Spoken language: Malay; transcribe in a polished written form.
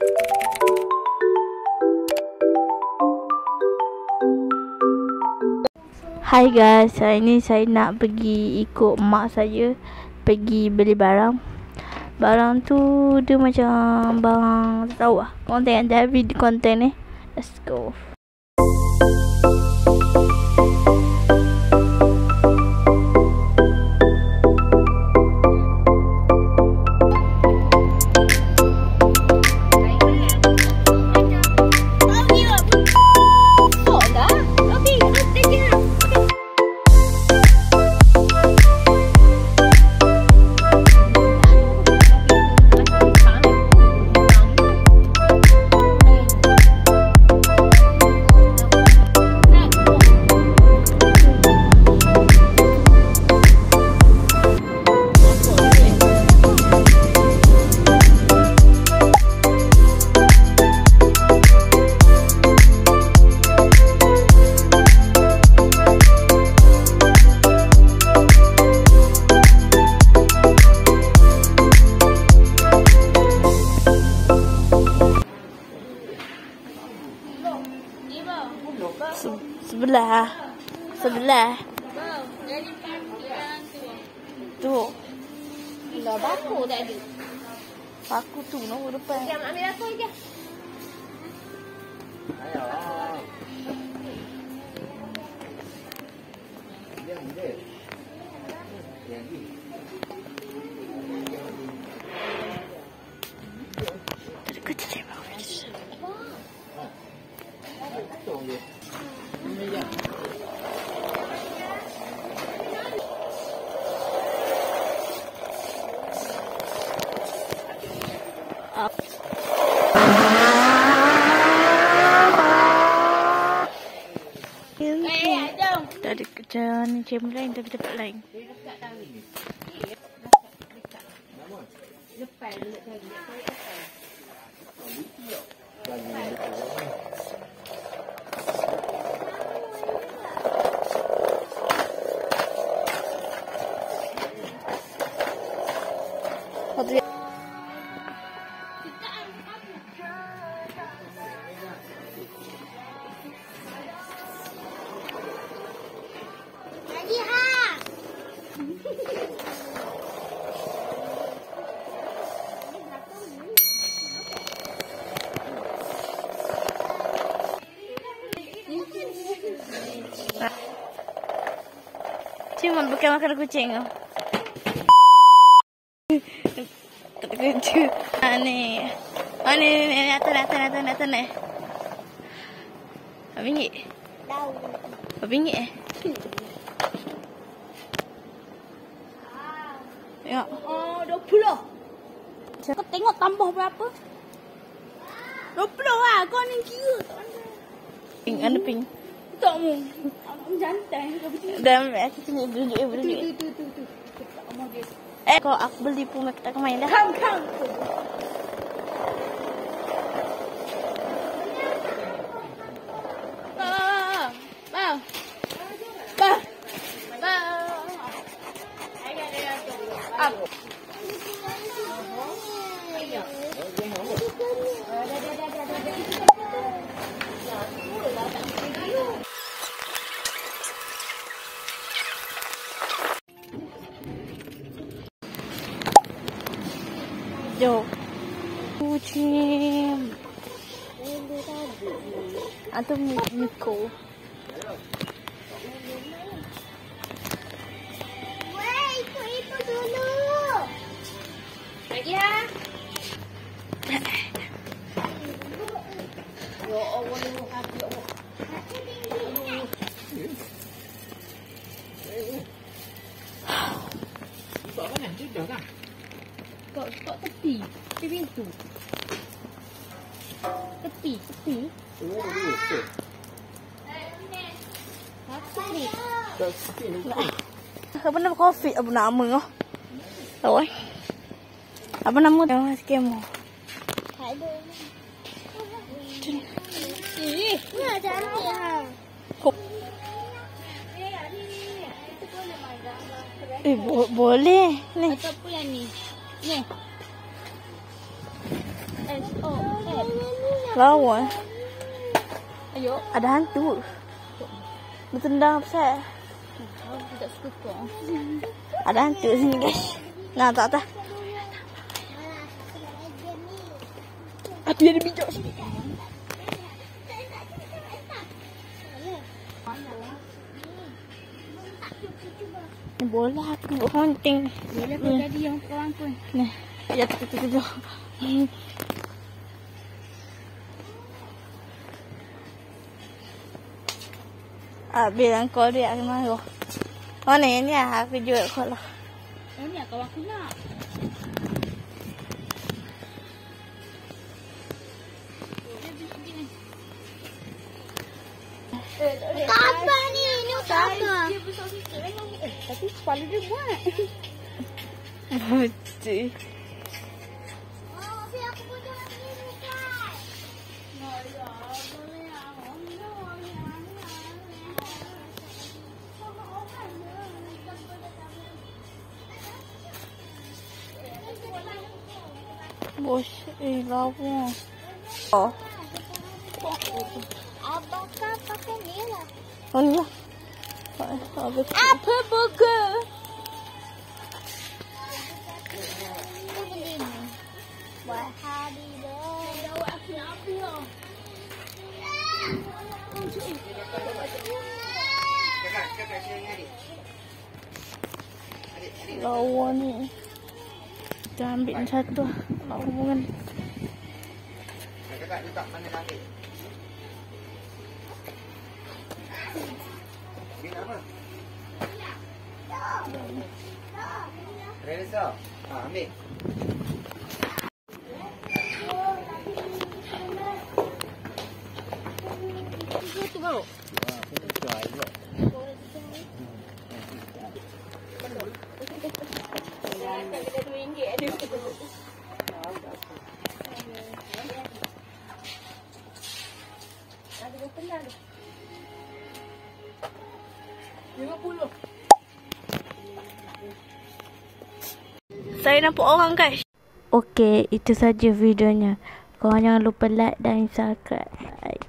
Hai guys, hari ni saya nak pergi ikut mak saya pergi beli barang. Barang tu dia macam barang, tak tahu lah. Korang tengok dah video konten ni. Let's go. Sebelah. Jadi parkiran Tu. Lah baku tak ada. Paku tu nombor depan. Jangan ambil aku je. Ada kerja ni cem lain tapi tempat lain. Lepas Cuma bukan makan kucing tu. Tak kerja. Ni. Ni atas ni. Berapa ringgit? tahu. Berapa ringgit Ya. Oh, 20. Kau tengok tambah berapa? 20 lah. Kau ni kira tak pandai. Pink, ada pink. Tak mu. Abang jantan. Kau betul. Dan aku tunjuk tunjuk. Tu. Tak mau dia. Kau aku beli pun tak main dah. Kang. Jom. Kucing. Atau Miko. Weh, ikut itu dulu. Lagi ha? Ya Allah, ni kaki Allah. Buat mana? Sudah kan? Kat tepi. Tepi pintu. Tepi. Oh, okey. Tepi. Tak sikit ni. Apa nama kopi? Apa nama kau? Tahu Apa nama tu? Skemo. Tak ada. Ni cantik ha. Boleh. Ni. Ataupun yang ni. Ni. SOS. Lawan. Ayo. Ada hantu. Bertendang besar. Aku tidak suka kau. Ada hantu sini guys. Nah, tak. Aku ada bijak sini. Bola aku buat hunting. Boleh kau jadi yang kawan pun. Nah, ya tu. Bilang kau dia kena go. Oh ni aku jual kau lah. Oh ni kawan aku nak. Apa ni? Ini untuk apa? Dia besar sikit memang. Tapi kepala dia buat. Betul. Oh, biar aku pun jangan ini kan. Bos, lawa. Oh. Abang kan pakai ni lah. Oh ni lah. Apa burger? Apa benda ni? Buat hari dah. Jawab aku nak apa lah? Lawa ni. Kita ambil satu lah. Lawa kan. Kakak letak mana nanti? Bina apa? Ready so? Ambil. Itu baru. Saya nampak orang guys. Okey, itu saja videonya. Korang jangan lupa like dan subscribe.